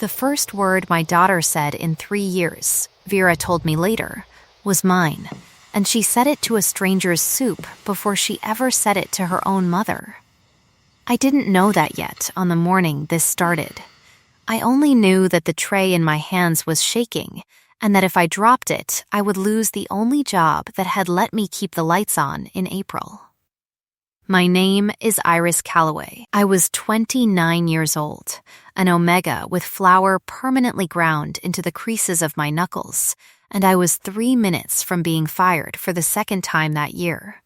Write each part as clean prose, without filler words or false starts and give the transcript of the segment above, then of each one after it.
The first word my daughter said in 3 years, Vera told me later, was mine, and she said it to a stranger's soup before she ever said it to her own mother. I didn't know that yet on the morning this started. I only knew that the tray in my hands was shaking, and that if I dropped it, I would lose the only job that had let me keep the lights on in April. My name is Iris Calloway. I was 29 years old, an omega with flour permanently ground into the creases of my knuckles, and I was 3 minutes from being fired for the second time that year.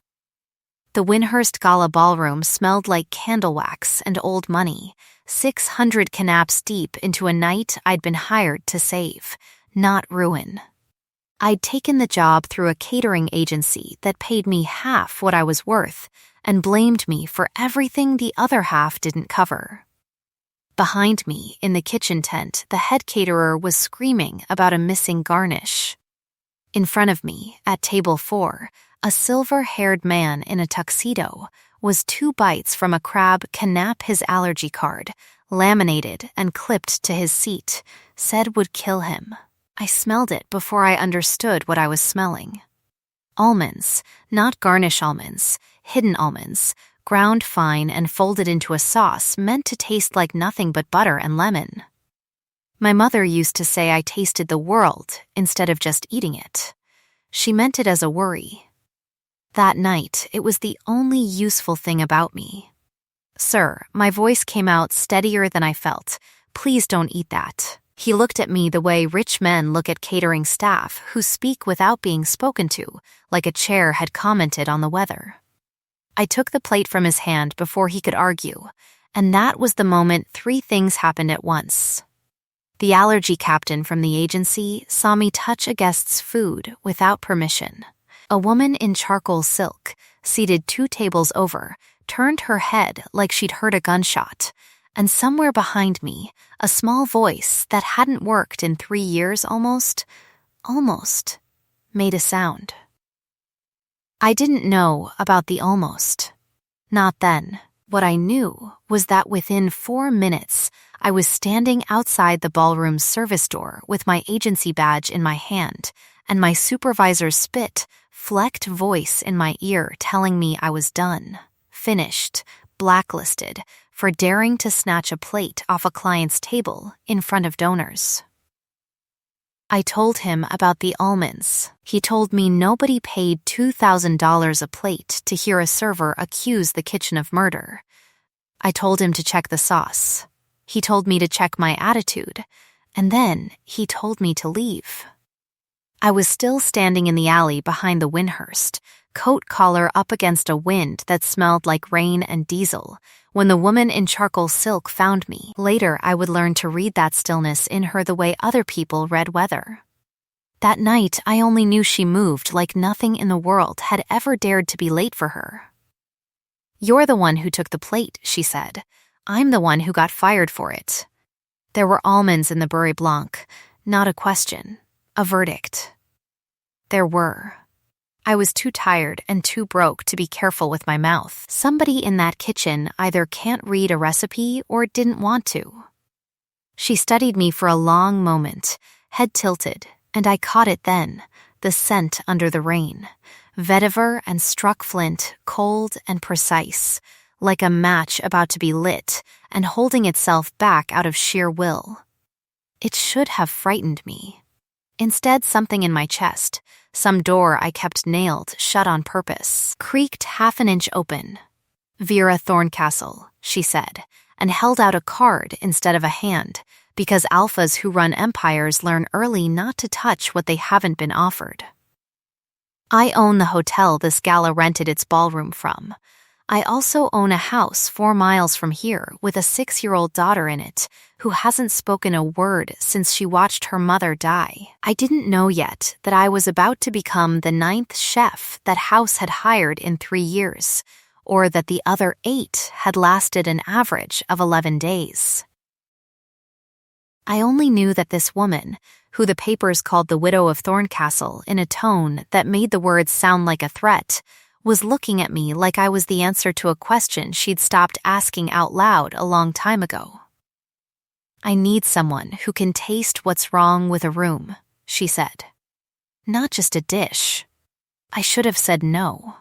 The Windhurst Gala Ballroom smelled like candle wax and old money, 600 canaps deep into a night I'd been hired to save, not ruin. I'd taken the job through a catering agency that paid me half what I was worth and blamed me for everything the other half didn't cover. Behind me, in the kitchen tent, the head caterer was screaming about a missing garnish. In front of me, at table 4, a silver-haired man in a tuxedo was 2 bites from a crab canap his allergy card, laminated and clipped to his seat, said would kill him. I smelled it before I understood what I was smelling. Almonds, not garnish almonds, hidden almonds, ground fine and folded into a sauce meant to taste like nothing but butter and lemon. My mother used to say I tasted the world instead of just eating it. She meant it as a worry. That night, it was the only useful thing about me. "Sir," my voice came out steadier than I felt. "Please don't eat that." He looked at me the way rich men look at catering staff who speak without being spoken to, like a chair had commented on the weather. I took the plate from his hand before he could argue, and that was the moment 3 things happened at once. The allergy captain from the agency saw me touch a guest's food without permission. A woman in charcoal silk, seated 2 tables over, turned her head like she'd heard a gunshot, and somewhere behind me, a small voice that hadn't worked in 3 years almost, made a sound. I didn't know about the almost. Not then. What I knew was that within 4 minutes, I was standing outside the ballroom's service door with my agency badge in my hand, and my supervisor's spit, flecked voice in my ear telling me I was done, finished, blacklisted, for daring to snatch a plate off a client's table in front of donors. I told him about the almonds. He told me nobody paid $2,000 a plate to hear a server accuse the kitchen of murder. I told him to check the sauce. He told me to check my attitude, and then he told me to leave. I was still standing in the alley behind the Windhurst, coat collar up against a wind that smelled like rain and diesel, when the woman in charcoal silk found me. Later, I would learn to read that stillness in her the way other people read weather. That night, I only knew she moved like nothing in the world had ever dared to be late for her. "You're the one who took the plate," she said. "I'm the one who got fired for it." There were almonds in the Beurre Blanc, not a question, a verdict. There were. I was too tired and too broke to be careful with my mouth. Somebody in that kitchen either can't read a recipe or didn't want to. She studied me for a long moment, head tilted, and I caught it then, the scent under the rain. Vetiver and struck flint, cold and precise, like a match about to be lit and holding itself back out of sheer will. It should have frightened me. Instead, something in my chest, some door I kept nailed shut on purpose, creaked half an inch open. "Vera Thorncastle," she said, and held out a card instead of a hand, because alphas who run empires learn early not to touch what they haven't been offered. I own the hotel this gala rented its ballroom from. I also own a house 4 miles from here with a 6-year-old daughter in it who hasn't spoken a word since she watched her mother die. I didn't know yet that I was about to become the 9th chef that house had hired in 3 years, or that the other 8 had lasted an average of 11 days. I only knew that this woman, who the papers called the Widow of Thorncastle in a tone that made the words sound like a threat, was looking at me like I was the answer to a question she'd stopped asking out loud a long time ago. I need someone who can taste what's wrong with a room, she said. Not just a dish. I should have said no.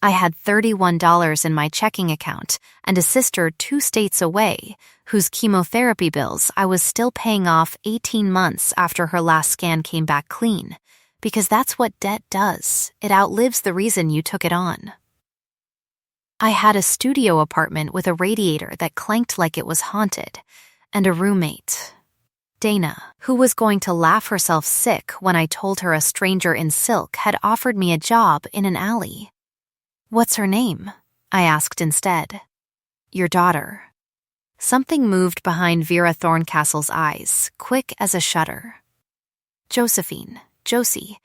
I had $31 in my checking account and a sister 2 states away whose chemotherapy bills I was still paying off 18 months after her last scan came back clean, because that's what debt does. It outlives the reason you took it on. I had a studio apartment with a radiator that clanked like it was haunted, and a roommate, Dana, who was going to laugh herself sick when I told her a stranger in silk had offered me a job in an alley. "What's her name?" I asked instead. "Your daughter." Something moved behind Vera Thorncastle's eyes, quick as a shutter. "Josephine, Josie,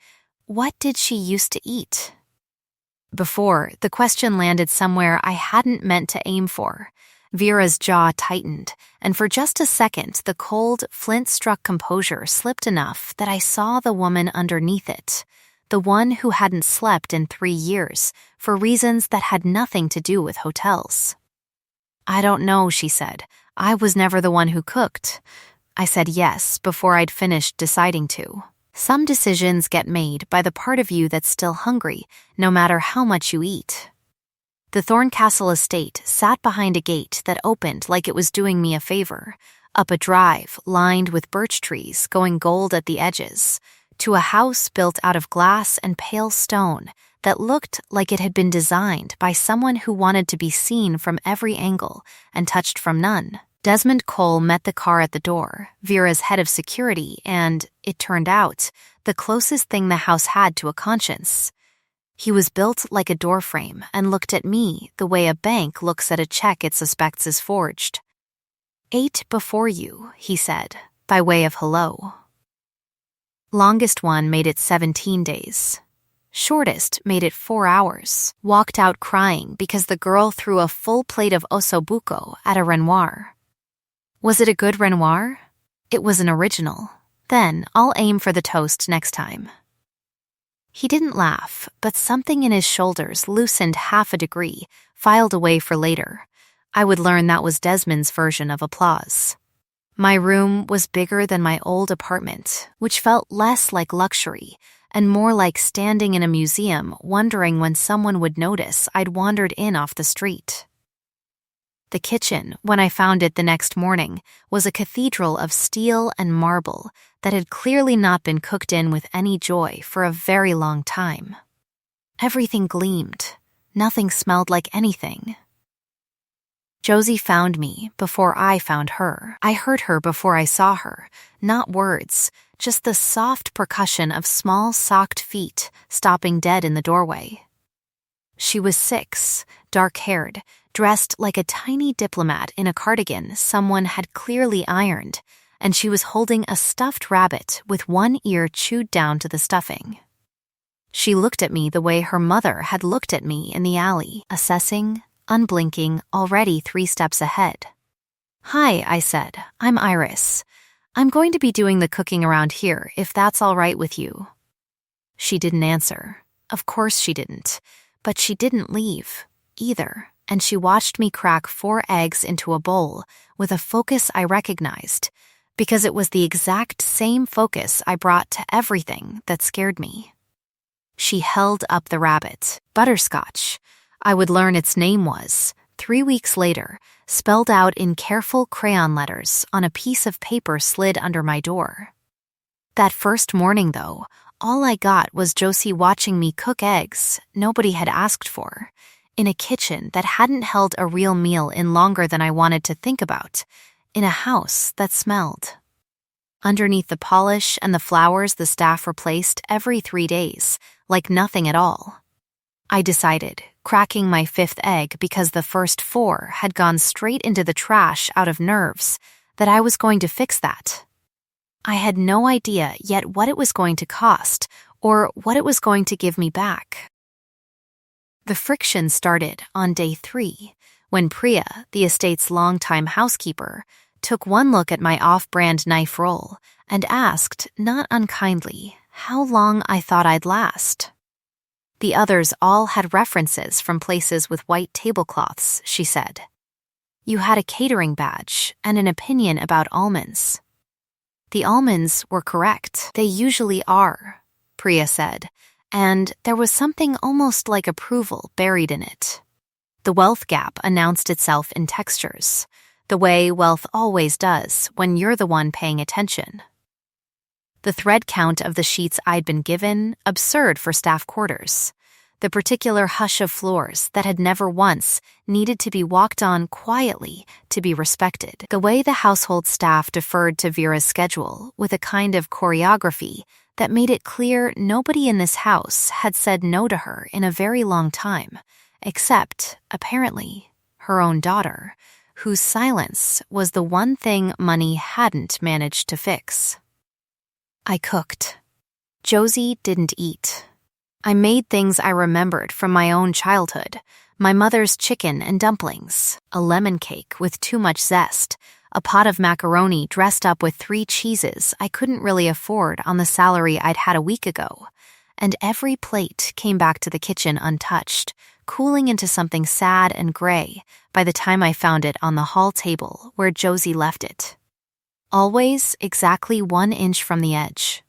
what did she used to eat?" Before, the question landed somewhere I hadn't meant to aim for. Vera's jaw tightened, and for just a second the cold, flint-struck composure slipped enough that I saw the woman underneath it, the one who hadn't slept in 3 years, for reasons that had nothing to do with hotels. "I don't know," she said. "I was never the one who cooked." I said yes before I'd finished deciding to. Some decisions get made by the part of you that's still hungry, no matter how much you eat. The Thorncastle estate sat behind a gate that opened like it was doing me a favor, up a drive lined with birch trees going gold at the edges, to a house built out of glass and pale stone that looked like it had been designed by someone who wanted to be seen from every angle and touched from none. Desmond Cole met the car at the door, Vera's head of security, and, it turned out, the closest thing the house had to a conscience. He was built like a doorframe and looked at me the way a bank looks at a check it suspects is forged. "Ate before you," he said, by way of hello. Longest one made it 17 days. Shortest made it 4 hours. Walked out crying because the girl threw a full plate of ossobuco at a Renoir. Was it a good Renoir? It was an original. Then I'll aim for the toast next time. He didn't laugh, but something in his shoulders loosened half a degree, filed away for later. I would learn that was Desmond's version of applause. My room was bigger than my old apartment, which felt less like luxury and more like standing in a museum wondering when someone would notice I'd wandered in off the street. The kitchen, when I found it the next morning, was a cathedral of steel and marble that had clearly not been cooked in with any joy for a very long time. Everything gleamed. Nothing smelled like anything. Josie found me before I found her. I heard her before I saw her. Not words, just the soft percussion of small socked feet stopping dead in the doorway. She was 6, dark-haired, dressed like a tiny diplomat in a cardigan someone had clearly ironed, and she was holding a stuffed rabbit with one ear chewed down to the stuffing. She looked at me the way her mother had looked at me in the alley, assessing, unblinking, already 3 steps ahead. "Hi," I said. "I'm Iris. I'm going to be doing the cooking around here, if that's all right with you." She didn't answer. Of course she didn't. But she didn't leave, either, and she watched me crack 4 eggs into a bowl with a focus I recognized, because it was the exact same focus I brought to everything that scared me. She held up the rabbit, Butterscotch. I would learn its name was, 3 weeks later, spelled out in careful crayon letters on a piece of paper slid under my door. That first morning, though, all I got was Josie watching me cook eggs nobody had asked for, in a kitchen that hadn't held a real meal in longer than I wanted to think about, in a house that smelled. Underneath the polish and the flowers the staff replaced every 3 days, like nothing at all. I decided, cracking my 5th egg because the first 4 had gone straight into the trash out of nerves, that I was going to fix that. I had no idea yet what it was going to cost or what it was going to give me back. The friction started on day 3, when Priya, the estate's longtime housekeeper, took one look at my off-brand knife roll and asked, not unkindly, how long I thought I'd last. The others all had references from places with white tablecloths, she said. You had a catering badge and an opinion about almonds. The almonds were correct. They usually are, Priya said, and there was something almost like approval buried in it. The wealth gap announced itself in textures, the way wealth always does when you're the one paying attention. The thread count of the sheets I'd been given, absurd for staff quarters. The particular hush of floors that had never once needed to be walked on quietly to be respected. The way the household staff deferred to Vera's schedule with a kind of choreography that made it clear nobody in this house had said no to her in a very long time, except, apparently, her own daughter, whose silence was the one thing money hadn't managed to fix. I cooked. Josie didn't eat. I made things I remembered from my own childhood, my mother's chicken and dumplings, a lemon cake with too much zest, a pot of macaroni dressed up with 3 cheeses I couldn't really afford on the salary I'd had a week ago, and every plate came back to the kitchen untouched, cooling into something sad and gray by the time I found it on the hall table where Josie left it. Always exactly 1 inch from the edge.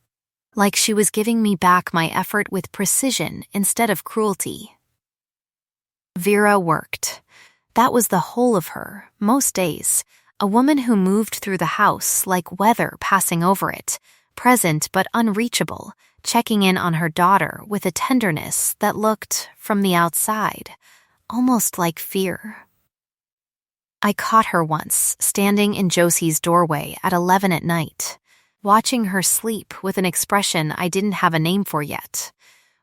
Like she was giving me back my effort with precision instead of cruelty. Vera worked. That was the whole of her, most days, a woman who moved through the house like weather passing over it, present but unreachable, checking in on her daughter with a tenderness that looked, from the outside, almost like fear. I caught her once, standing in Josie's doorway at 11 at night, watching her sleep with an expression I didn't have a name for yet.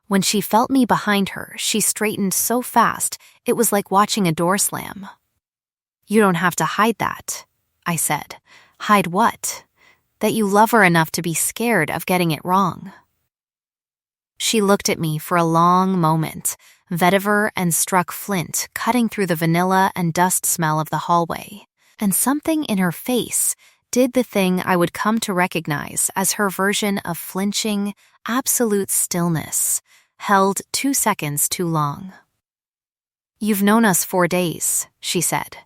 When she felt me behind her, she straightened so fast it was like watching a door slam. "You don't have to hide that," I said. "Hide what?" "That you love her enough to be scared of getting it wrong." She looked at me for a long moment, vetiver and struck flint cutting through the vanilla and dust smell of the hallway, and something in her face did the thing I would come to recognize as her version of flinching, absolute stillness, held 2 seconds too long. "You've known us 4 days," she said.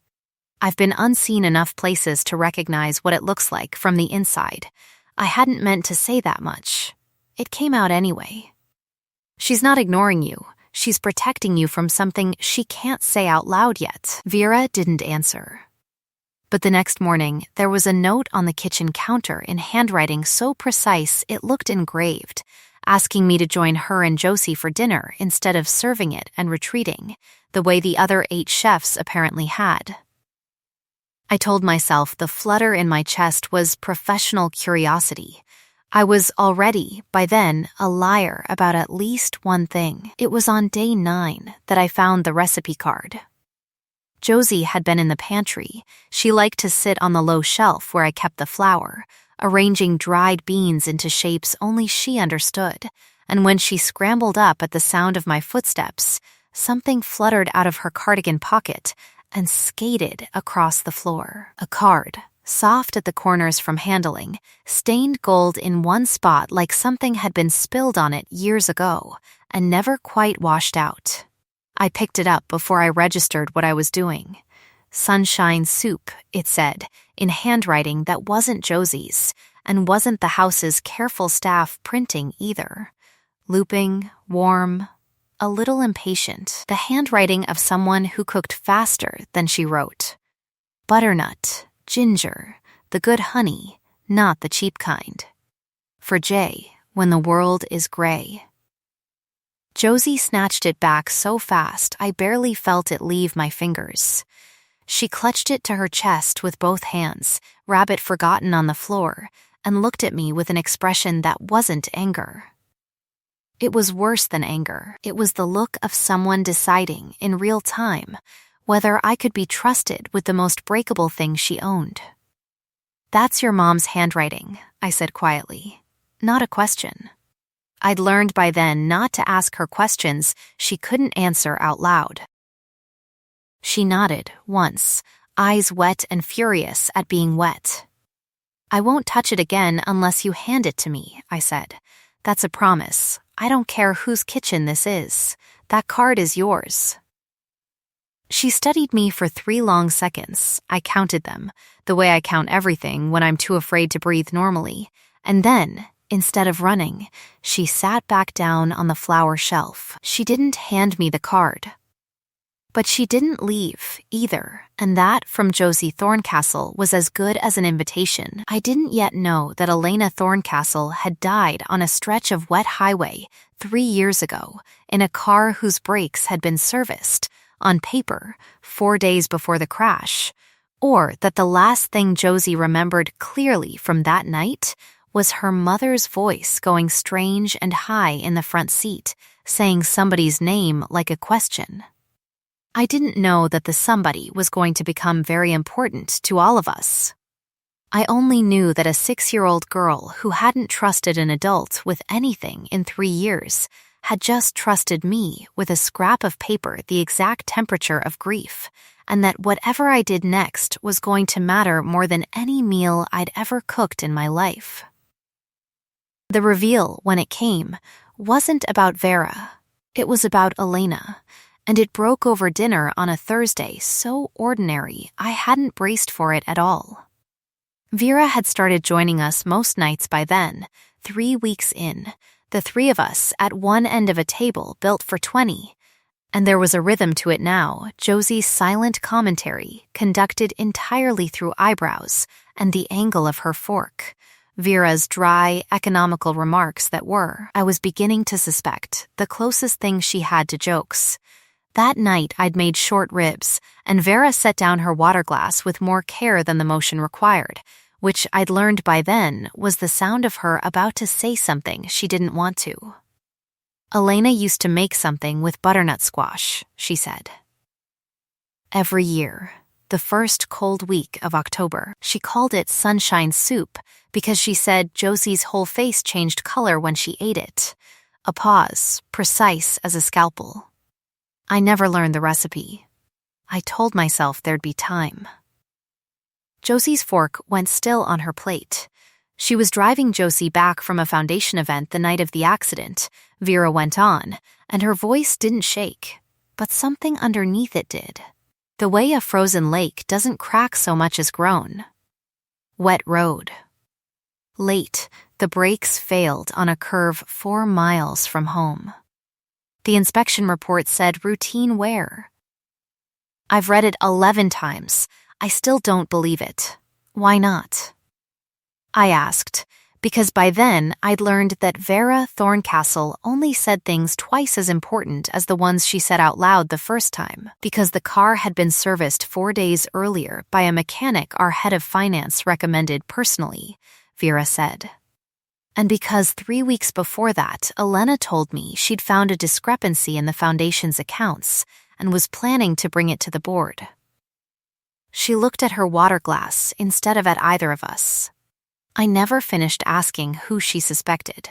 "I've been unseen enough places to recognize what it looks like from the inside. I hadn't meant to say that much. It came out anyway. She's not ignoring you. She's protecting you from something she can't say out loud yet." Vera didn't answer. But the next morning, there was a note on the kitchen counter in handwriting so precise it looked engraved, asking me to join her and Josie for dinner instead of serving it and retreating, the way the other 8 chefs apparently had. I told myself the flutter in my chest was professional curiosity. I was already, by then, a liar about at least one thing. It was on day 9 that I found the recipe card. Josie had been in the pantry. She liked to sit on the low shelf where I kept the flour, arranging dried beans into shapes only she understood, and when she scrambled up at the sound of my footsteps, something fluttered out of her cardigan pocket and skated across the floor. A card, soft at the corners from handling, stained gold in one spot like something had been spilled on it years ago and never quite washed out. I picked it up before I registered what I was doing. "Sunshine Soup," it said, in handwriting that wasn't Josie's, and wasn't the house's careful staff printing either. Looping, warm, a little impatient, the handwriting of someone who cooked faster than she wrote. Butternut, ginger, the good honey, not the cheap kind. For Jay, when the world is gray. Josie snatched it back so fast I barely felt it leave my fingers. She clutched it to her chest with both hands, rabbit forgotten on the floor, and looked at me with an expression that wasn't anger. It was worse than anger. It was the look of someone deciding, in real time, whether I could be trusted with the most breakable thing she owned. "That's your mom's handwriting," I said quietly. Not a question. I'd learned by then not to ask her questions she couldn't answer out loud. She nodded once, eyes wet and furious at being wet. "I won't touch it again unless you hand it to me," I said. "That's a promise. I don't care whose kitchen this is. That card is yours." She studied me for 3 long seconds. I counted them, the way I count everything when I'm too afraid to breathe normally. And then, instead of running, she sat back down on the flower shelf. She didn't hand me the card. But she didn't leave, either, and that from Josie Thorncastle was as good as an invitation. I didn't yet know that Elena Thorncastle had died on a stretch of wet highway 3 years ago in a car whose brakes had been serviced, on paper, 4 days before the crash, or that the last thing Josie remembered clearly from that night was her mother's voice going strange and high in the front seat, saying somebody's name like a question. I didn't know that the somebody was going to become very important to all of us. I only knew that a 6-year-old girl who hadn't trusted an adult with anything in 3 years had just trusted me with a scrap of paper the exact temperature of grief, and that whatever I did next was going to matter more than any meal I'd ever cooked in my life. The reveal, when it came, wasn't about Vera. It was about Elena. And it broke over dinner on a Thursday so ordinary I hadn't braced for it at all. Vera had started joining us most nights by then, 3 weeks in, the 3 of us at one end of a table built for 20. And there was a rhythm to it now, Josie's silent commentary, conducted entirely through eyebrows and the angle of her fork. Vera's dry, economical remarks that were, I was beginning to suspect, the closest thing she had to jokes. That night I'd made short ribs, and Vera set down her water glass with more care than the motion required, which I'd learned by then was the sound of her about to say something she didn't want to. Elena used to make something with butternut squash, she said. Every year, the first cold week of October, she called it sunshine soup because she said Josie's whole face changed color when she ate it. A pause, precise as a scalpel. I never learned the recipe. I told myself there'd be time. Josie's fork went still on her plate. She was driving Josie back from a foundation event the night of the accident, Vera went on, and her voice didn't shake, but something underneath it did. The way a frozen lake doesn't crack so much as groan. Wet road. Late, the brakes failed on a curve 4 miles from home. The inspection report said routine wear. I've read it 11 times. I still don't believe it. Why not? I asked, because by then I'd learned that Vera Thorncastle only said things twice as important as the ones she said out loud the first time, because the car had been serviced 4 days earlier by a mechanic our head of finance recommended personally, Vera said. And because 3 weeks before that, Elena told me she'd found a discrepancy in the foundation's accounts and was planning to bring it to the board. She looked at her water glass instead of at either of us. I never finished asking who she suspected.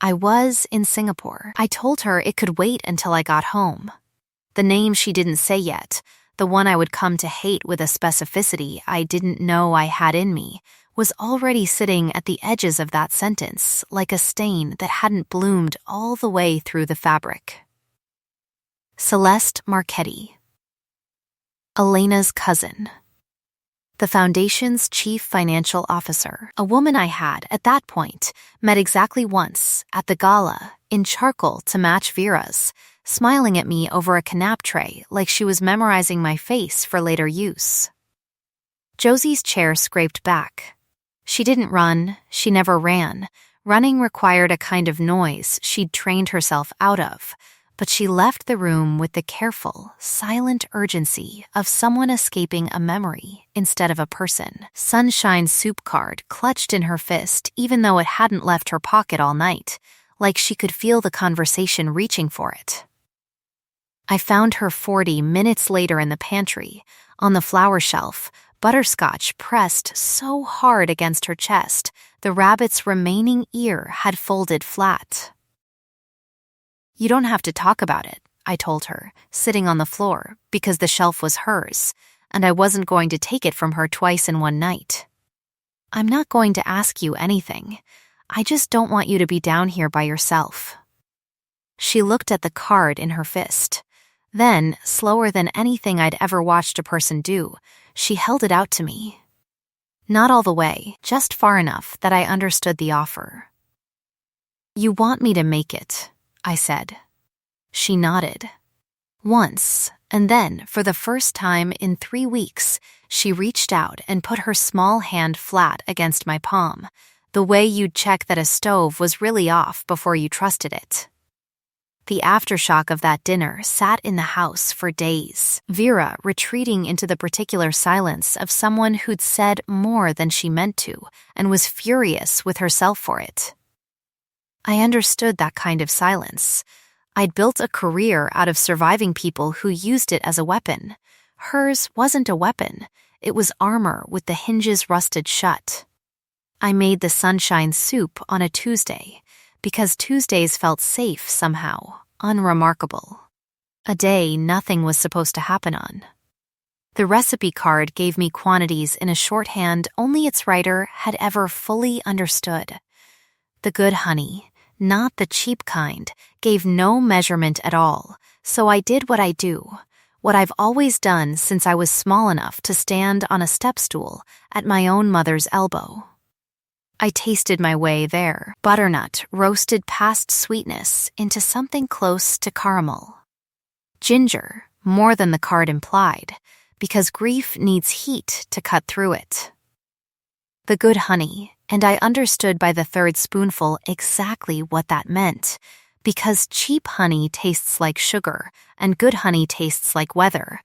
I was in Singapore. I told her it could wait until I got home. The name she didn't say yet, the one I would come to hate with a specificity I didn't know I had in me, was already sitting at the edges of that sentence like a stain that hadn't bloomed all the way through the fabric. Celeste Marchetti. Elena's cousin. The foundation's chief financial officer, a woman I had, at that point, met exactly once, at the gala, in charcoal to match Vera's, smiling at me over a canap tray like she was memorizing my face for later use. Josie's chair scraped back. She didn't run, she never ran. Running required a kind of noise she'd trained herself out of, but she left the room with the careful, silent urgency of someone escaping a memory instead of a person. Sunshine soup card clutched in her fist even though it hadn't left her pocket all night, like she could feel the conversation reaching for it. I found her 40 minutes later in the pantry, on the flower shelf, butterscotch pressed so hard against her chest, the rabbit's remaining ear had folded flat. You don't have to talk about it, I told her, sitting on the floor, because the shelf was hers, and I wasn't going to take it from her twice in one night. I'm not going to ask you anything. I just don't want you to be down here by yourself. She looked at the card in her fist. Then, slower than anything I'd ever watched a person do, she held it out to me. Not all the way, just far enough that I understood the offer. "You want me to make it," I said. She nodded. Once, and then, for the first time in 3 weeks, she reached out and put her small hand flat against my palm, the way you'd check that a stove was really off before you trusted it. The aftershock of that dinner sat in the house for days, Vera retreating into the particular silence of someone who'd said more than she meant to and was furious with herself for it. I understood that kind of silence. I'd built a career out of surviving people who used it as a weapon. Hers wasn't a weapon. It was armor with the hinges rusted shut. I made the sunshine soup on a Tuesday, because Tuesdays felt safe somehow, unremarkable. A day nothing was supposed to happen on. The recipe card gave me quantities in a shorthand only its writer had ever fully understood. The good honey, not the cheap kind, gave no measurement at all, so I did what I do, what I've always done since I was small enough to stand on a step stool at my own mother's elbow. I tasted my way there, butternut roasted past sweetness into something close to caramel. Ginger, more than the card implied, because grief needs heat to cut through it. The good honey, and I understood by the third spoonful exactly what that meant, because cheap honey tastes like sugar and good honey tastes like weather,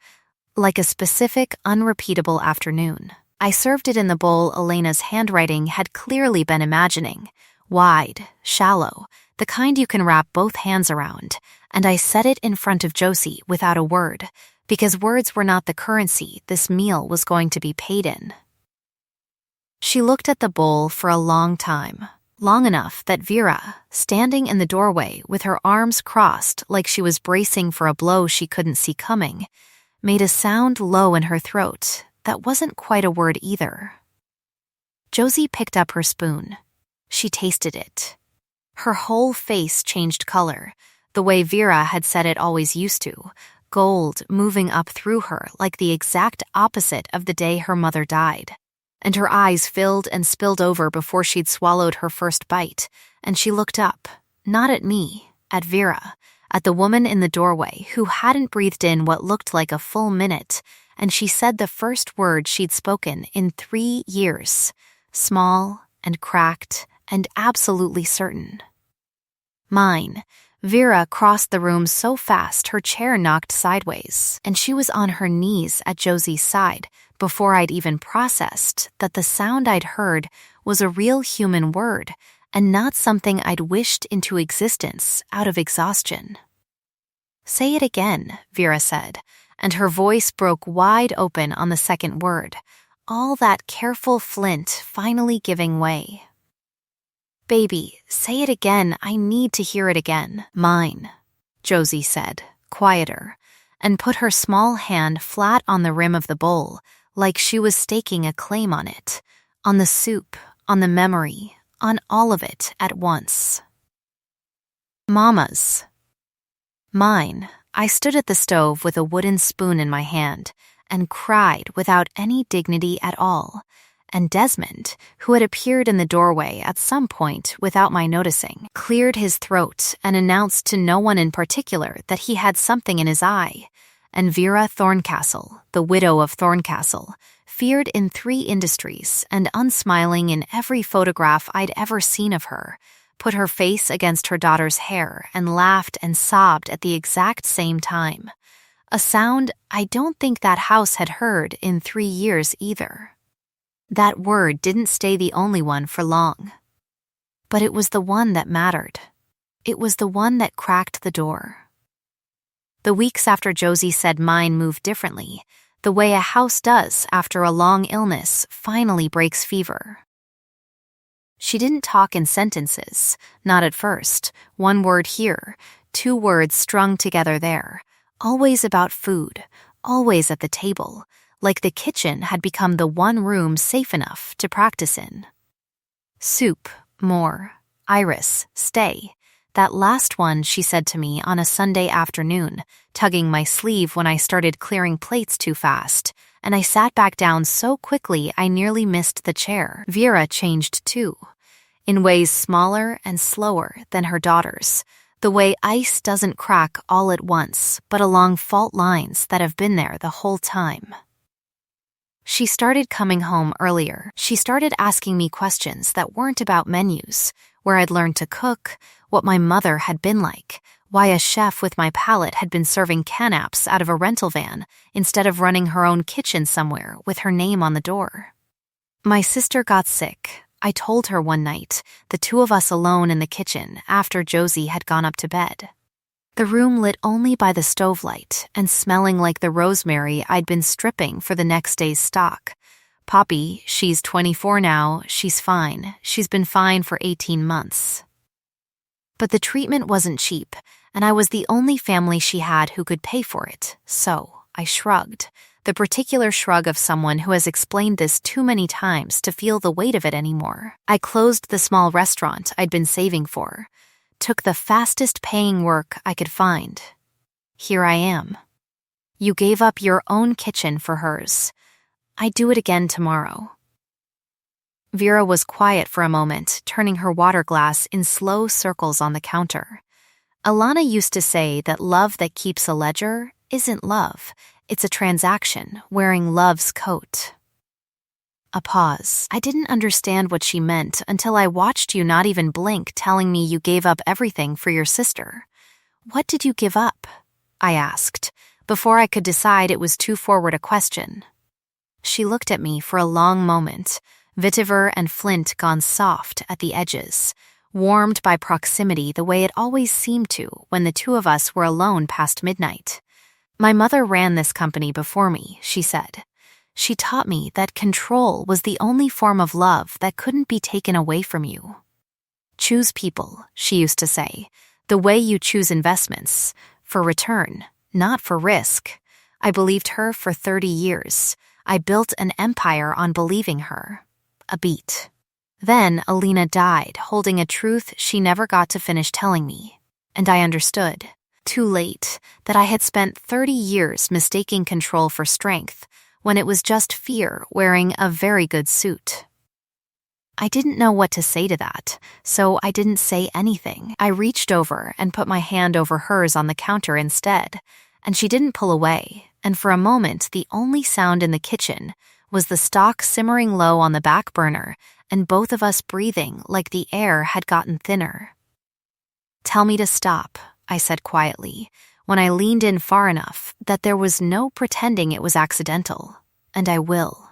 like a specific, unrepeatable afternoon. I served it in the bowl Elena's handwriting had clearly been imagining, wide, shallow, the kind you can wrap both hands around, and I set it in front of Josie without a word, because words were not the currency this meal was going to be paid in. She looked at the bowl for a long time, long enough that Vera, standing in the doorway with her arms crossed like she was bracing for a blow she couldn't see coming, made a sound low in her throat that wasn't quite a word either. Josie picked up her spoon. She tasted it. Her whole face changed color, the way Vera had said it always used to, gold moving up through her like the exact opposite of the day her mother died. And her eyes filled and spilled over before she'd swallowed her first bite, and she looked up, not at me, at Vera, at the woman in the doorway who hadn't breathed in what looked like a full minute, and she said the first word she'd spoken in 3 years, small and cracked and absolutely certain. Mine. Vera crossed the room so fast her chair knocked sideways, and she was on her knees at Josie's side before I'd even processed that the sound I'd heard was a real human word and not something I'd wished into existence out of exhaustion. "Say it again," Vera said, and her voice broke wide open on the second word, all that careful flint finally giving way. "Baby, say it again. I need to hear it again." "Mine," Josie said, quieter, and put her small hand flat on the rim of the bowl, like she was staking a claim on it, on the soup, on the memory, on all of it at once. "Mama's." Mine. I stood at the stove with a wooden spoon in my hand and cried without any dignity at all. And Desmond, who had appeared in the doorway at some point without my noticing, cleared his throat and announced to no one in particular that he had something in his eye. And Vera Thorncastle, the widow of Thorncastle, feared in 3 industries and unsmiling in every photograph I'd ever seen of her, put her face against her daughter's hair and laughed and sobbed at the exact same time. A sound I don't think that house had heard in 3 years either. That word didn't stay the only one for long. But it was the one that mattered. It was the one that cracked the door. The weeks after Josie said mine moved differently, the way a house does after a long illness finally breaks fever. She didn't talk in sentences, not at first, 1 word here, 2 words strung together there, always about food, always at the table, like the kitchen had become the one room safe enough to practice in. Soup, more, Iris, stay. That last one, she said to me on a Sunday afternoon, tugging my sleeve when I started clearing plates too fast, and I sat back down so quickly I nearly missed the chair. Vera changed too, in ways smaller and slower than her daughters, the way ice doesn't crack all at once, but along fault lines that have been there the whole time. She started coming home earlier. She started asking me questions that weren't about menus, where I'd learned to cook, what my mother had been like, why a chef with my palate had been serving can-apps out of a rental van instead of running her own kitchen somewhere with her name on the door. My sister got sick. I told her one night, the two of us alone in the kitchen after Josie had gone up to bed. The room lit only by the stove light and smelling like the rosemary I'd been stripping for the next day's stock. Poppy, she's 24 now, she's fine. She's been fine for 18 months. But the treatment wasn't cheap, and I was the only family she had who could pay for it, so I shrugged. The particular shrug of someone who has explained this too many times to feel the weight of it anymore. I closed the small restaurant I'd been saving for, took the fastest paying work I could find. Here I am. You gave up your own kitchen for hers. I'd do it again tomorrow. Vera was quiet for a moment, turning her water glass in slow circles on the counter. Alana used to say that love that keeps a ledger isn't love. It's a transaction wearing love's coat. A pause. I didn't understand what she meant until I watched you not even blink, telling me you gave up everything for your sister. What did you give up? I asked, before I could decide it was too forward a question. She looked at me for a long moment, vetiver and flint gone soft at the edges, warmed by proximity the way it always seemed to when the two of us were alone past midnight. My mother ran this company before me, she said. She taught me that control was the only form of love that couldn't be taken away from you. Choose people, she used to say, the way you choose investments, for return, not for risk. I believed her for 30 years. I built an empire on believing her. A beat. Then Alina died, holding a truth she never got to finish telling me. And I understood, too late, that I had spent 30 years mistaking control for strength, when it was just fear wearing a very good suit. I didn't know what to say to that, so I didn't say anything. I reached over and put my hand over hers on the counter instead, and she didn't pull away, and for a moment the only sound in the kitchen was the stock simmering low on the back burner and both of us breathing like the air had gotten thinner. Tell me to stop, I said quietly, when I leaned in far enough that there was no pretending it was accidental, and I will.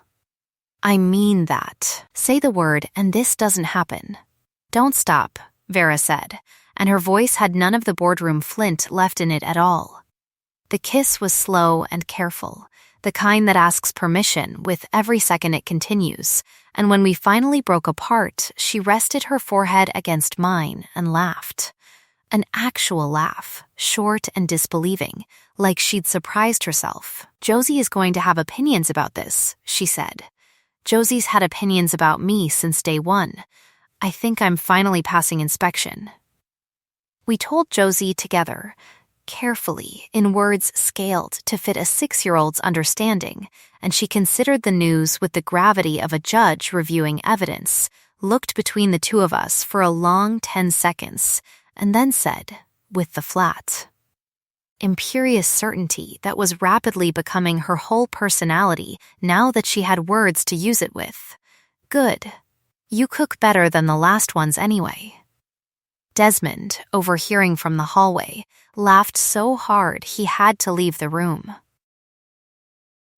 I mean that. Say the word and this doesn't happen. Don't stop, Vera said, and her voice had none of the boardroom flint left in it at all. The kiss was slow and careful, the kind that asks permission with every second it continues, and when we finally broke apart, she rested her forehead against mine and laughed. An actual laugh, short and disbelieving, like she'd surprised herself. Josie is going to have opinions about this, she said. Josie's had opinions about me since day one. I think I'm finally passing inspection. We told Josie together, carefully, in words scaled to fit a 6-year-old's understanding, and she considered the news with the gravity of a judge reviewing evidence, looked between the two of us for a long 10 seconds, and then said, with the flat, imperious certainty that was rapidly becoming her whole personality now that she had words to use it with, good. You cook better than the last ones anyway. Desmond, overhearing from the hallway, laughed so hard he had to leave the room.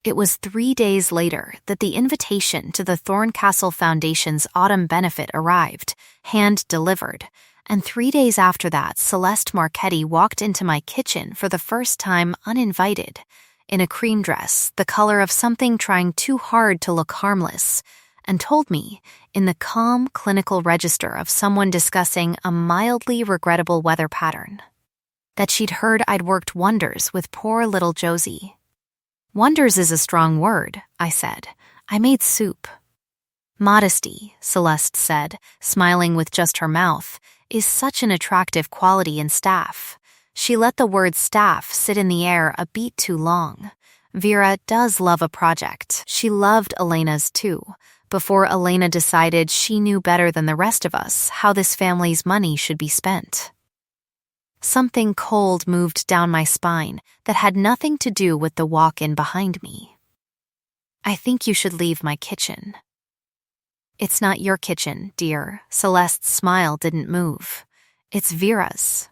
It was 3 days later that the invitation to the Thorncastle Foundation's autumn benefit arrived, hand-delivered, and 3 days after that Celeste Marchetti walked into my kitchen for the first time uninvited, in a cream dress, the color of something trying too hard to look harmless, and told me, in the calm clinical register of someone discussing a mildly regrettable weather pattern, that she'd heard I'd worked wonders with poor little Josie. Wonders is a strong word, I said. I made soup. Modesty, Celeste said, smiling with just her mouth, is such an attractive quality in staff. She let the word staff sit in the air a beat too long. Vera does love a project. She loved Elena's too, before Elena decided she knew better than the rest of us how this family's money should be spent. Something cold moved down my spine that had nothing to do with the walk-in behind me. I think you should leave my kitchen. It's not your kitchen, dear. Celeste's smile didn't move. It's Vera's.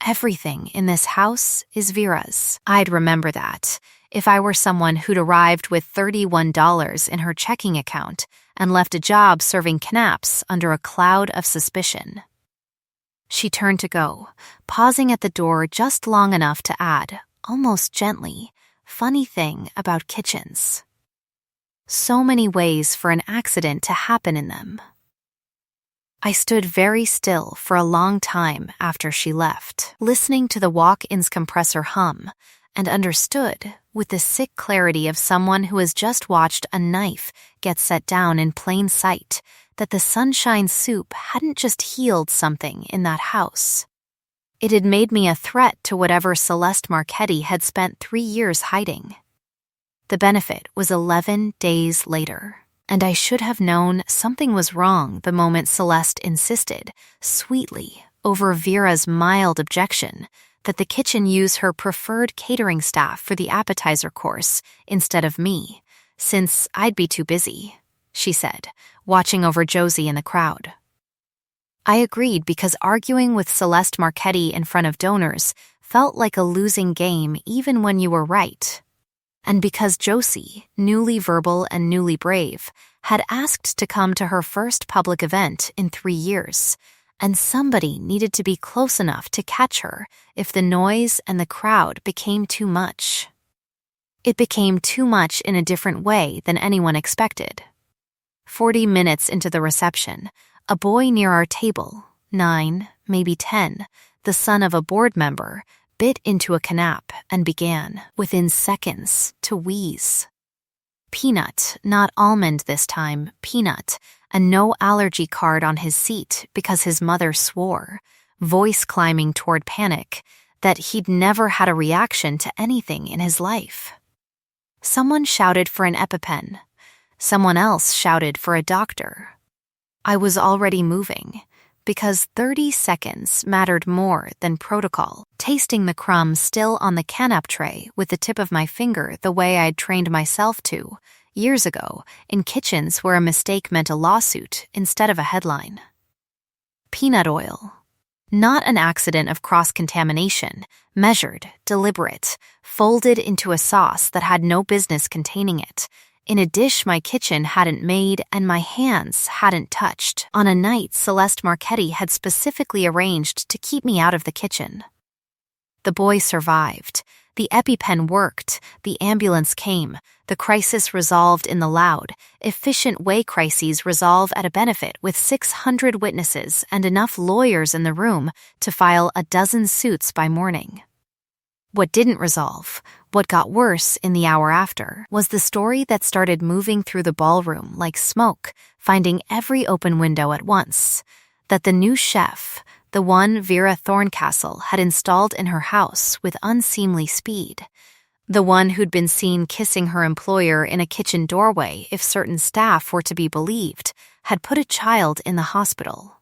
Everything in this house is Vera's. I'd remember that if I were someone who'd arrived with $31 in her checking account and left a job serving knaps under a cloud of suspicion. She turned to go, pausing at the door just long enough to add, almost gently, funny thing about kitchens. So many ways for an accident to happen in them. I stood very still for a long time after she left, listening to the walk-in's compressor hum, and understood, with the sick clarity of someone who has just watched a knife get set down in plain sight, that the sunshine soup hadn't just healed something in that house. It had made me a threat to whatever Celeste Marchetti had spent 3 years hiding. The benefit was 11 days later, and I should have known something was wrong the moment Celeste insisted, sweetly, over Vera's mild objection, that the kitchen use her preferred catering staff for the appetizer course instead of me, since I'd be too busy, she said, watching over Josie in the crowd. I agreed because arguing with Celeste Marchetti in front of donors felt like a losing game even when you were right. And because Josie, newly verbal and newly brave, had asked to come to her first public event in 3 years, and somebody needed to be close enough to catch her if the noise and the crowd became too much. It became too much in a different way than anyone expected. 40 minutes into the reception, a boy near our table, 9, maybe 10, the son of a board member, bit into a canap and began, within seconds, to wheeze. Peanut, not almond this time, peanut, a no allergy card on his seat because his mother swore, voice climbing toward panic, that he'd never had a reaction to anything in his life. Someone shouted for an EpiPen. Someone else shouted for a doctor. I was already moving, because 30 seconds mattered more than protocol, tasting the crumbs still on the canap tray with the tip of my finger the way I'd trained myself to, years ago, in kitchens where a mistake meant a lawsuit instead of a headline. Peanut oil. Not an accident of cross-contamination, measured, deliberate, folded into a sauce that had no business containing it, in a dish my kitchen hadn't made and my hands hadn't touched, on a night Celeste Marchetti had specifically arranged to keep me out of the kitchen. The boy survived. The EpiPen worked. The ambulance came. The crisis resolved in the loud, efficient way crises resolve at a benefit with 600 witnesses and enough lawyers in the room to file a dozen suits by morning. What didn't resolve, what got worse in the hour after, was the story that started moving through the ballroom like smoke, finding every open window at once, that the new chef, the one Vera Thorncastle had installed in her house with unseemly speed, the one who'd been seen kissing her employer in a kitchen doorway if certain staff were to be believed, had put a child in the hospital.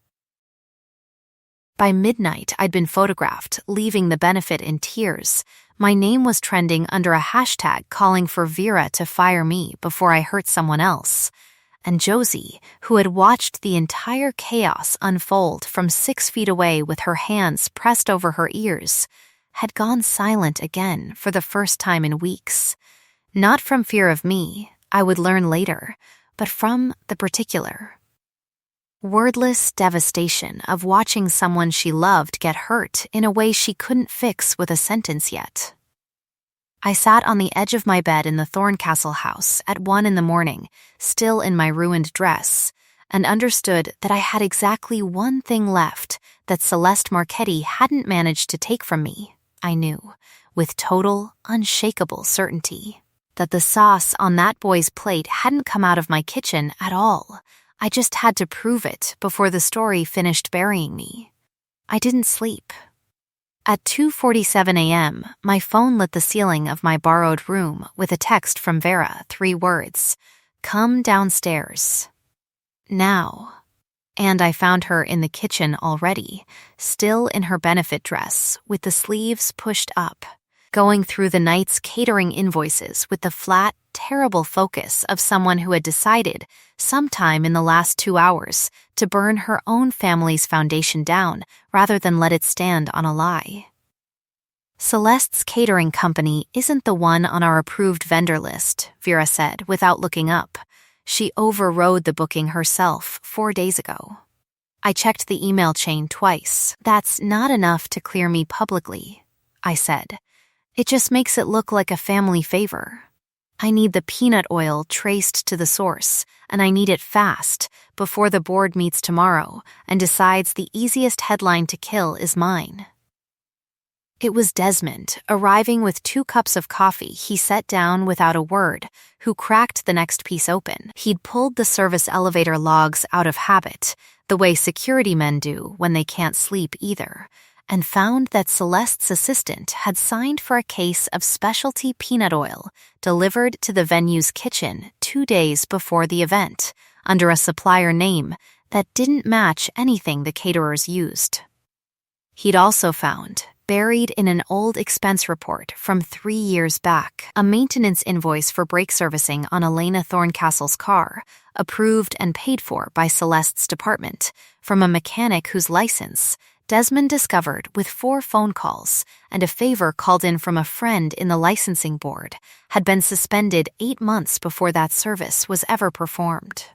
By midnight, I'd been photographed, leaving the benefit in tears. My name was trending under a hashtag calling for Vera to fire me before I hurt someone else. And Josie, who had watched the entire chaos unfold from 6 feet away with her hands pressed over her ears, had gone silent again for the first time in weeks. Not from fear of me, I would learn later, but from the particular wordless devastation of watching someone she loved get hurt in a way she couldn't fix with a sentence yet. I sat on the edge of my bed in the Thorncastle house at 1 a.m, still in my ruined dress, and understood that I had exactly one thing left that Celeste Marchetti hadn't managed to take from me. I knew, with total, unshakable certainty, that the sauce on that boy's plate hadn't come out of my kitchen at all. I just had to prove it before the story finished burying me. I didn't sleep. At 2:47 a.m., my phone lit the ceiling of my borrowed room with a text from Vera, 3 words, "Come downstairs. Now." And I found her in the kitchen already, still in her benefit dress, with the sleeves pushed up, going through the night's catering invoices with the flat, terrible focus of someone who had decided, sometime in the last 2 hours, to burn her own family's foundation down rather than let it stand on a lie. "Celeste's catering company isn't the one on our approved vendor list," Vera said without looking up. "She overrode the booking herself 4 days ago. I checked the email chain twice. That's not enough to clear me publicly," I said. "It just makes it look like a family favor. I need the peanut oil traced to the source, and I need it fast, before the board meets tomorrow and decides the easiest headline to kill is mine." It was Desmond, arriving with 2 cups of coffee he set down without a word, who cracked the next piece open. He'd pulled the service elevator logs out of habit, the way security men do when they can't sleep either, and found that Celeste's assistant had signed for a case of specialty peanut oil delivered to the venue's kitchen 2 days before the event, under a supplier name that didn't match anything the caterers used. He'd also found, buried in an old expense report from 3 years back, a maintenance invoice for brake servicing on Elena Thorncastle's car, approved and paid for by Celeste's department, from a mechanic whose license Desmond discovered with 4 phone calls and a favor called in from a friend in the licensing board, had been suspended 8 months before that service was ever performed.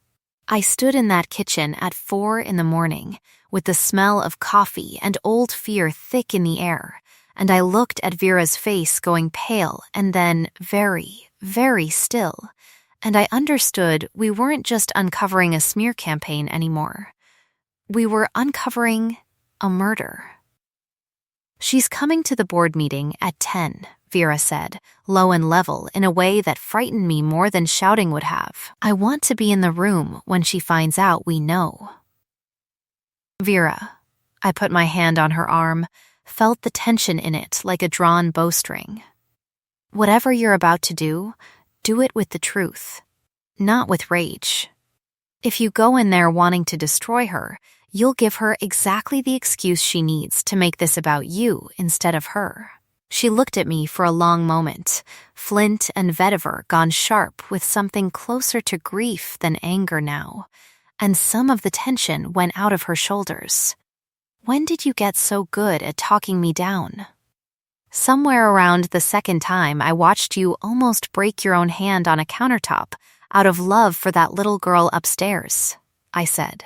I stood in that kitchen at 4 in the morning, with the smell of coffee and old fear thick in the air, and I looked at Vera's face going pale and then very, very still, and I understood we weren't just uncovering a smear campaign anymore. We were uncovering a murder. "She's coming to the board meeting at 10, Vera said, low and level in a way that frightened me more than shouting would have. "I want to be in the room when she finds out we know." "Vera," I put my hand on her arm, felt the tension in it like a drawn bowstring. "Whatever you're about to do it with the truth, not with rage. If you go in there wanting to destroy her, you'll give her exactly the excuse she needs to make this about you instead of her." She looked at me for a long moment, flint and vetiver gone sharp with something closer to grief than anger now, and some of the tension went out of her shoulders. "When did you get so good at talking me down?" "Somewhere around the second time I watched you almost break your own hand on a countertop out of love for that little girl upstairs," I said.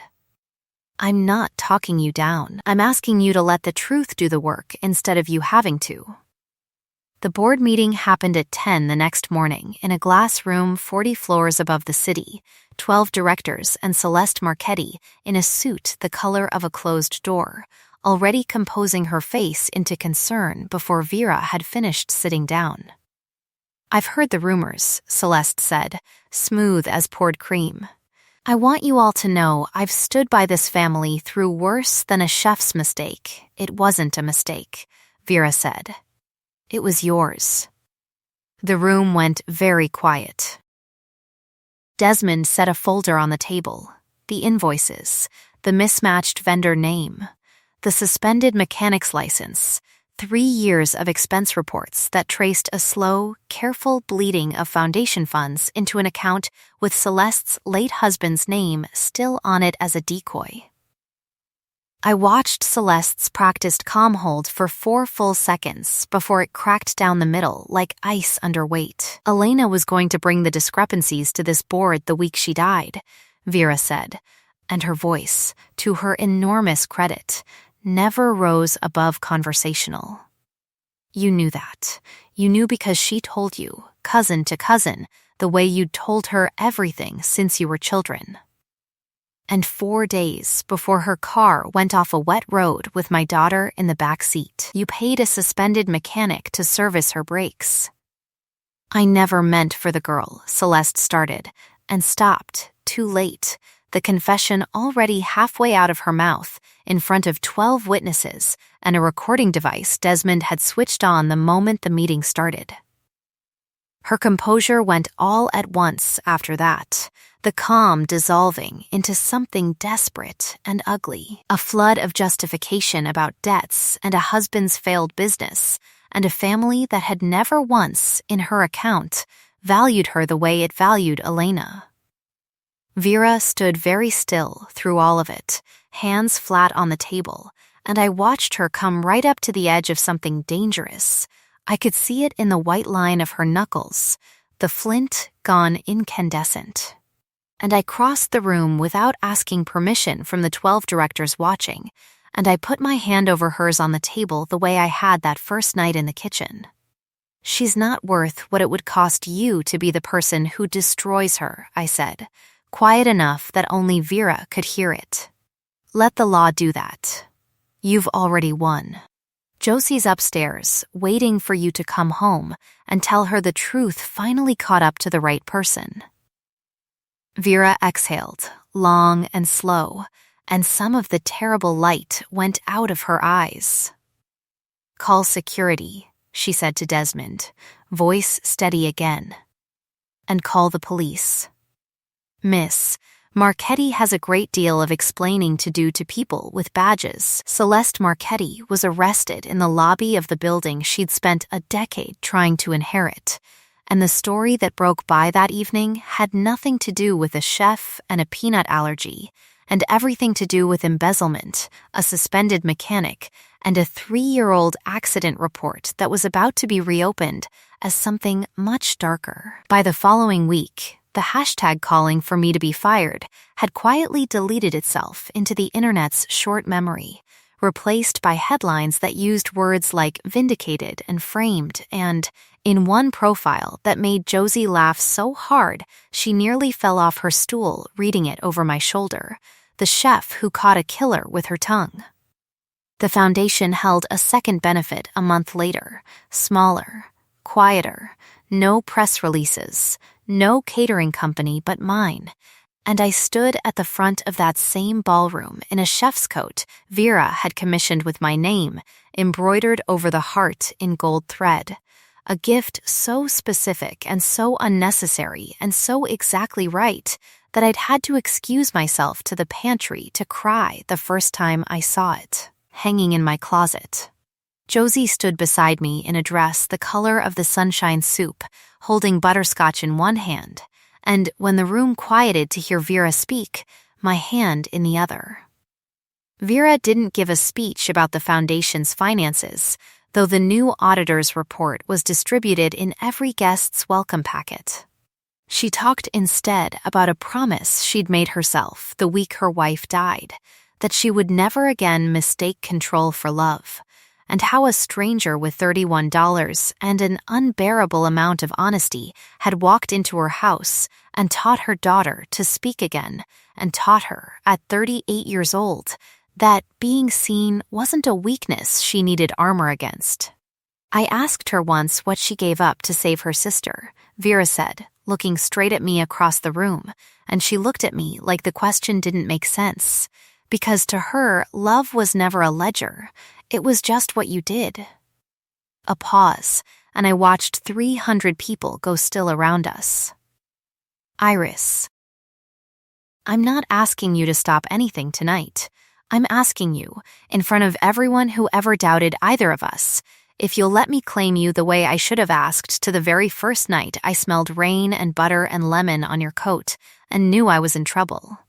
"I'm not talking you down. I'm asking you to let the truth do the work instead of you having to." The board meeting happened at 10 the next morning in a glass room 40 floors above the city, 12 directors and Celeste Marchetti in a suit the color of a closed door, already composing her face into concern before Vera had finished sitting down. "I've heard the rumors," Celeste said, smooth as poured cream. "I want you all to know I've stood by this family through worse than a chef's mistake. It wasn't a mistake," Vera said. "It was yours." The room went very quiet. Desmond set a folder on the table, the invoices, the mismatched vendor name, the suspended mechanic's license, 3 years of expense reports that traced a slow, careful bleeding of foundation funds into an account with Celeste's late husband's name still on it as a decoy. I watched Celeste's practiced calm hold for 4 full seconds before it cracked down the middle like ice under weight. "Elena was going to bring the discrepancies to this board the week she died," Vera said, and her voice, to her enormous credit, never rose above conversational. "You knew that. You knew because she told you, cousin to cousin, the way you'd told her everything since you were children. And 4 days before her car went off a wet road with my daughter in the back seat, you paid a suspended mechanic to service her brakes." "I never meant for the girl," Celeste started, and stopped, too late, the confession already halfway out of her mouth, in front of 12 witnesses and a recording device Desmond had switched on the moment the meeting started. Her composure went all at once after that, the calm dissolving into something desperate and ugly, a flood of justification about debts and a husband's failed business, and a family that had never once, in her account, valued her the way it valued Elena. Vera stood very still through all of it, hands flat on the table, and I watched her come right up to the edge of something dangerous. I could see it in the white line of her knuckles, the flint gone incandescent. And I crossed the room without asking permission from the 12 directors watching, and I put my hand over hers on the table the way I had that first night in the kitchen. "She's not worth what it would cost you to be the person who destroys her," I said, quiet enough that only Vera could hear it. "Let the law do that. You've already won. Josie's upstairs, waiting for you to come home and tell her the truth finally caught up to the right person." Vera exhaled, long and slow, and some of the terrible light went out of her eyes. "Call security," she said to Desmond, voice steady again. "And call the police. Miss, Marchetti has a great deal of explaining to do to people with badges." Celeste Marchetti was arrested in the lobby of the building she'd spent a decade trying to inherit, and the story that broke by that evening had nothing to do with a chef and a peanut allergy, and everything to do with embezzlement, a suspended mechanic, and a 3-year-old accident report that was about to be reopened as something much darker. By the following week, the hashtag calling for me to be fired had quietly deleted itself into the internet's short memory, replaced by headlines that used words like vindicated and framed, and, in one profile that made Josie laugh so hard she nearly fell off her stool reading it over my shoulder, "The chef who caught a killer with her tongue." The foundation held a second benefit a month later, smaller, quieter, no press releases, no catering company but mine, and I stood at the front of that same ballroom in a chef's coat Vera had commissioned with my name, embroidered over the heart in gold thread, a gift so specific and so unnecessary and so exactly right that I'd had to excuse myself to the pantry to cry the first time I saw it, hanging in my closet. Josie stood beside me in a dress the color of the sunshine soup, holding butterscotch in one hand, and when the room quieted to hear Vera speak, my hand in the other. Vera didn't give a speech about the foundation's finances, though the new auditor's report was distributed in every guest's welcome packet. She talked instead about a promise she'd made herself the week her wife died, that she would never again mistake control for love, and how a stranger with $31 and an unbearable amount of honesty had walked into her house and taught her daughter to speak again, and taught her, at 38 years old, that being seen wasn't a weakness she needed armor against. I asked her once what she gave up to save her sister, Vera said, looking straight at me across the room, and she looked at me like the question didn't make sense, because to her, love was never a ledger. It was just what you did. A pause, and I watched 300 people go still around us. "Iris, I'm not asking you to stop anything tonight. I'm asking you, in front of everyone who ever doubted either of us, if you'll let me claim you the way I should have asked to the very first night I smelled rain and butter and lemon on your coat and knew I was in trouble."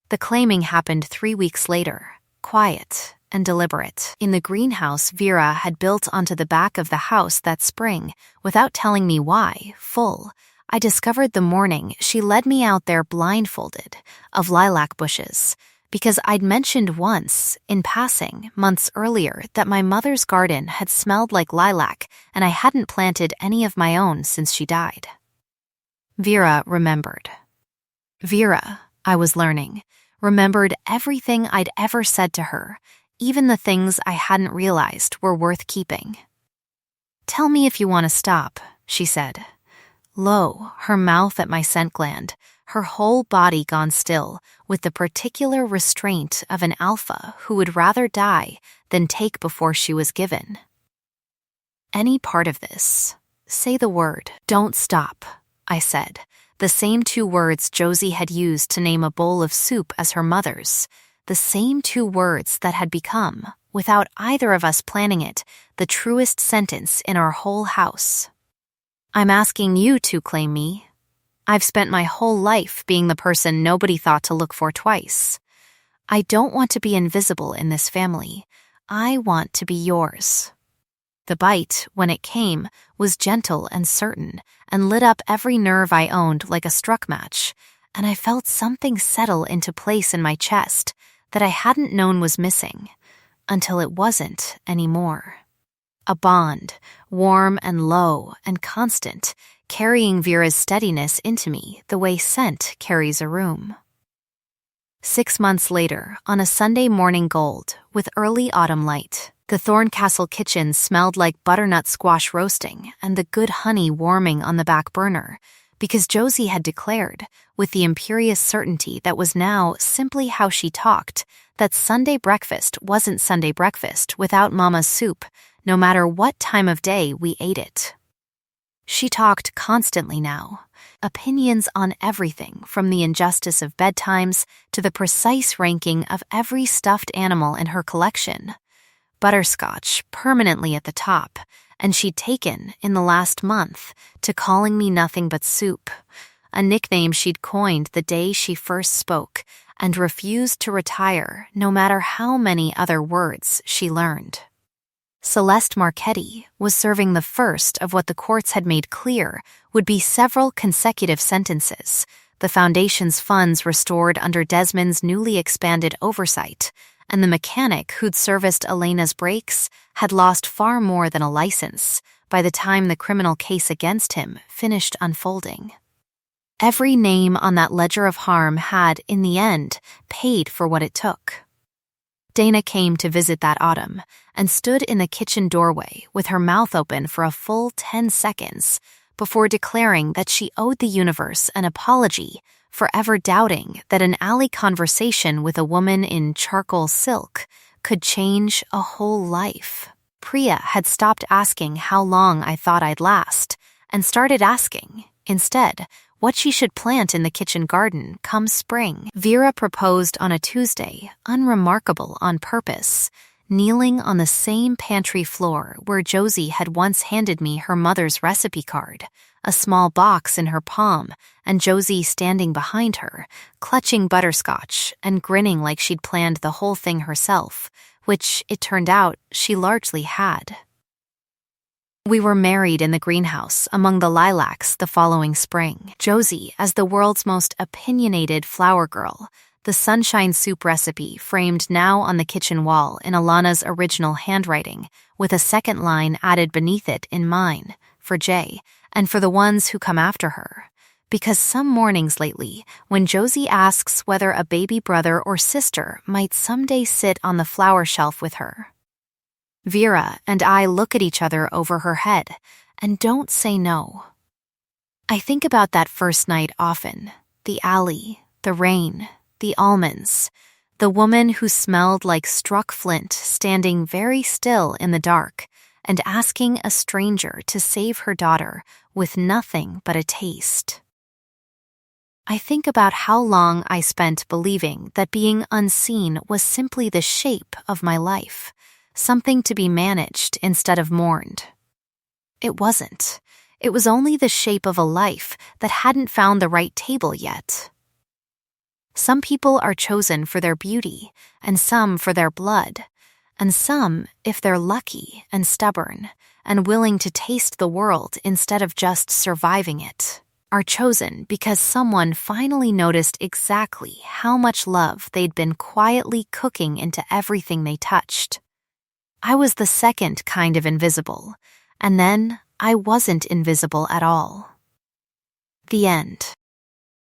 The claiming happened 3 weeks later, quiet and deliberate, in the greenhouse Vera had built onto the back of the house that spring, without telling me why, full. I discovered the morning she led me out there blindfolded, of lilac bushes, because I'd mentioned once, in passing, months earlier, that my mother's garden had smelled like lilac and I hadn't planted any of my own since she died. Vera remembered. Vera, I was learning, remembered everything I'd ever said to her, even the things I hadn't realized were worth keeping. "Tell me if you want to stop," she said. Low, her mouth at my scent gland, her whole body gone still, with the particular restraint of an alpha who would rather die than take before she was given. Any part of this? Say the word. Don't stop, I said, the same 2 words Josie had used to name a bowl of soup as her mother's, the same 2 words that had become, without either of us planning it, the truest sentence in our whole house. I'm asking you to claim me. I've spent my whole life being the person nobody thought to look for twice. I don't want to be invisible in this family. I want to be yours. The bite, when it came, was gentle and certain, and lit up every nerve I owned like a struck match, and I felt something settle into place in my chest that I hadn't known was missing, until it wasn't anymore. A bond, warm and low and constant, carrying Vera's steadiness into me the way scent carries a room. 6 months later, on a Sunday morning gold, with early autumn light, the Thorncastle kitchen smelled like butternut squash roasting and the good honey warming on the back burner, because Josie had declared, with the imperious certainty that was now simply how she talked, that Sunday breakfast wasn't Sunday breakfast without Mama's soup, no matter what time of day we ate it. She talked constantly now, opinions on everything from the injustice of bedtimes to the precise ranking of every stuffed animal in her collection. Butterscotch permanently at the top, and she'd taken, in the last month, to calling me nothing but soup, a nickname she'd coined the day she first spoke and refused to retire no matter how many other words she learned. Celeste Marchetti was serving the first of what the courts had made clear would be several consecutive sentences, the Foundation's funds restored under Desmond's newly expanded oversight, and the mechanic who'd serviced Elena's brakes had lost far more than a license by the time the criminal case against him finished unfolding. Every name on that ledger of harm had, in the end, paid for what it took. Dana came to visit that autumn and stood in the kitchen doorway with her mouth open for a full 10 seconds before declaring that she owed the universe an apology for ever doubting that an alley conversation with a woman in charcoal silk could change a whole life. Priya had stopped asking how long I thought I'd last and started asking, instead, what she should plant in the kitchen garden come spring. Vera proposed on a Tuesday, unremarkable on purpose, kneeling on the same pantry floor where Josie had once handed me her mother's recipe card, a small box in her palm, and Josie standing behind her, clutching butterscotch and grinning like she'd planned the whole thing herself, which, it turned out, she largely had. We were married in the greenhouse among the lilacs the following spring. Josie as the world's most opinionated flower girl, the sunshine soup recipe framed now on the kitchen wall in Alana's original handwriting, with a second line added beneath it in mine, for Jay, and for the ones who come after her. Because some mornings lately, when Josie asks whether a baby brother or sister might someday sit on the flower shelf with her, Vera and I look at each other over her head and don't say no. I think about that first night often, the alley, the rain, the almonds, the woman who smelled like struck flint standing very still in the dark and asking a stranger to save her daughter with nothing but a taste. I think about how long I spent believing that being unseen was simply the shape of my life, something to be managed instead of mourned. It wasn't. It was only the shape of a life that hadn't found the right table yet. Some people are chosen for their beauty, and some for their blood, and some, if they're lucky and stubborn, and willing to taste the world instead of just surviving it, are chosen because someone finally noticed exactly how much love they'd been quietly cooking into everything they touched. I was the second kind of invisible, and then I wasn't invisible at all. The end.